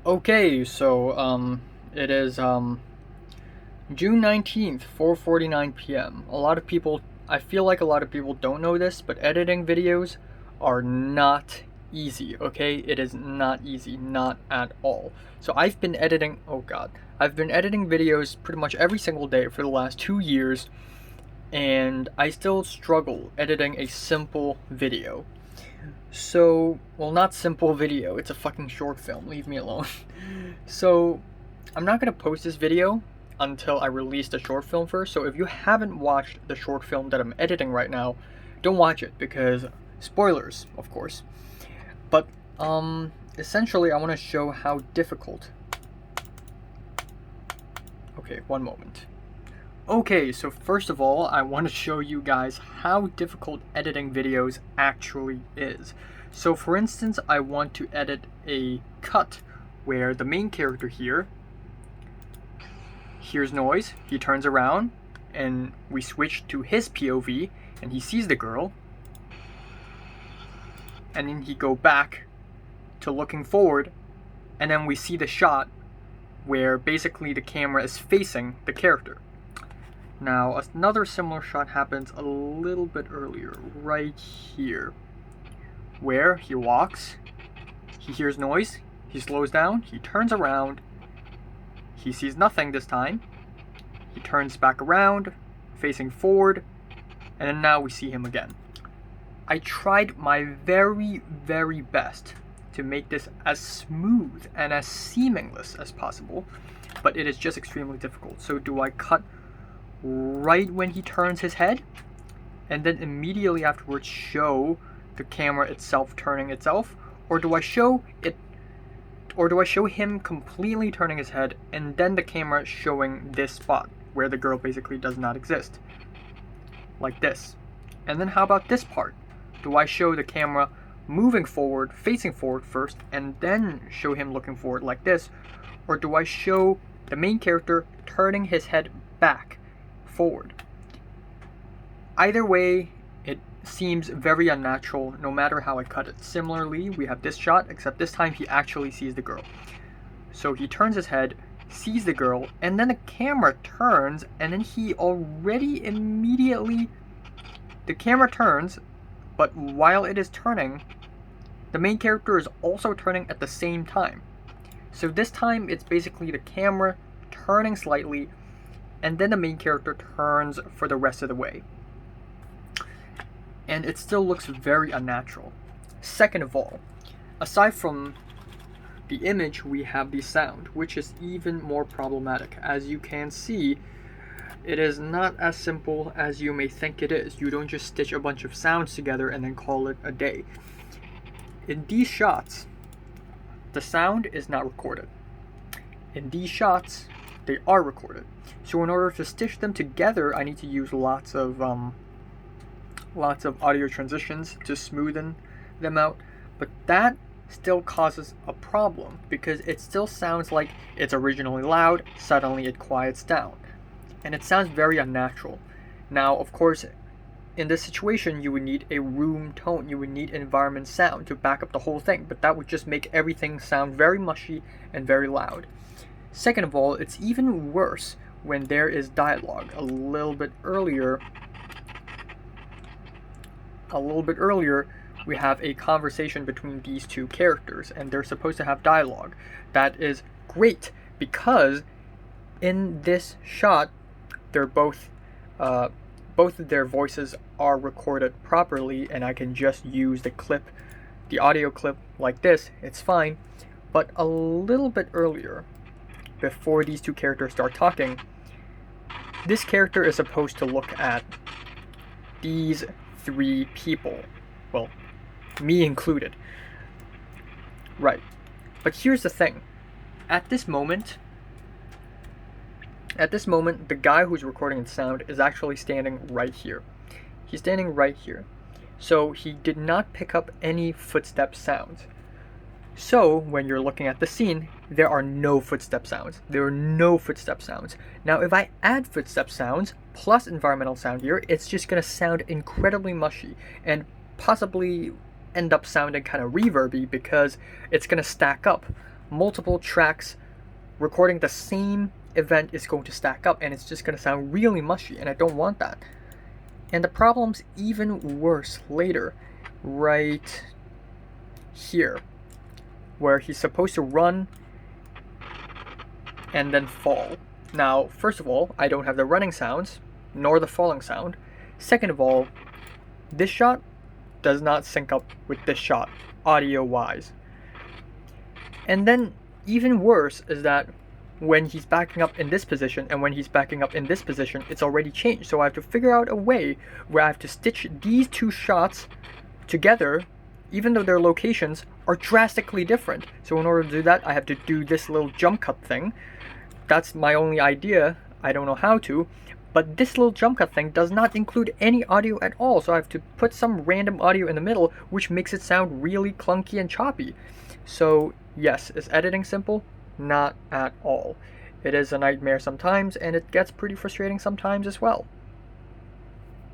Okay, so it is June 19th, 4:49 p.m. I feel like a lot of people don't know this, but editing videos are not easy, okay? It is not easy, not at all. So I've been editing videos pretty much every single day for the last 2 years, and I still struggle editing a simple video. So, well, not simple video, it's a fucking short film, leave me alone. So, I'm not gonna post this video until I release the short film first, so if you haven't watched the short film that I'm editing right now, don't watch it, because spoilers, of course. But, essentially I want to show how difficult... Okay, one moment. Okay, so first of all, I want to show you guys how difficult editing videos actually is. So for instance, I want to edit a cut where the main character here hears noise, he turns around, and we switch to his POV, and he sees the girl, and then he go back to looking forward, and then we see the shot where basically the camera is facing the character. Now, another similar shot happens a little bit earlier, right here, where he walks, he hears noise, he slows down, he turns around, he sees nothing this time, he turns back around, facing forward, and then now we see him again. I tried my very, very best to make this as smooth and as seamless as possible, but it is just extremely difficult. So do I cut right when he turns his head, and then immediately afterwards show the camera itself turning itself, or do I show him completely turning his head and then the camera showing this spot where the girl basically does not exist, like this? And then how about this part? Do I show the camera moving forward, facing forward first, and then show him looking forward like this, or do I show the main character turning his head back forward? Either way, it seems very unnatural no matter how I cut it. Similarly, we have this shot, except this time he actually sees the girl. So he turns his head, sees the girl, and then the camera turns, and then the camera turns, but while it is turning, the main character is also turning at the same time. So this time it's basically the camera turning slightly, and then the main character turns for the rest of the way. And it still looks very unnatural. Second of all, aside from the image, we have the sound, which is even more problematic. As you can see, it is not as simple as you may think it is. You don't just stitch a bunch of sounds together and then call it a day. In these shots, the sound is not recorded. In these shots, they are recorded. So in order to stitch them together, I need to use lots of audio transitions to smoothen them out. But that still causes a problem because it still sounds like it's originally loud, suddenly it quiets down. And it sounds very unnatural. Now, of course, in this situation, you would need a room tone, you would need environment sound to back up the whole thing, but that would just make everything sound very mushy and very loud. Second of all, it's even worse when there is dialogue. A little bit earlier, we have a conversation between these two characters, and they're supposed to have dialogue. That is great, because in this shot, they're both of their voices are recorded properly, and I can just use the audio clip like this, it's fine. But a little bit earlier, before these two characters start talking, this character is supposed to look at these three people. Well, me included. Right. But here's the thing. At this moment, the guy who's recording the sound is actually standing right here. He's standing right here. So he did not pick up any footstep sounds. So when you're looking at the scene, there are no footstep sounds. Now if I add footstep sounds plus environmental sound here, it's just going to sound incredibly mushy and possibly end up sounding kind of reverby because it's going to stack up multiple tracks recording the same event is going to stack up, and it's just going to sound really mushy, and I don't want that. And the problem's even worse later, right here, where he's supposed to run and then fall. Now, first of all, I don't have the running sounds, nor the falling sound. Second of all, this shot does not sync up with this shot, audio-wise. And then, even worse is that when he's backing up in this position and when he's backing up in this position, it's already changed. So I have to figure out a way where I have to stitch these two shots together, even though their locations are drastically different. So in order to do that, I have to do this little jump cut thing. That's my only idea. I don't know how to. But this little jump cut thing does not include any audio at all. So I have to put some random audio in the middle, which makes it sound really clunky and choppy. So yes, is editing simple? Not at all. It is a nightmare sometimes, and it gets pretty frustrating sometimes as well.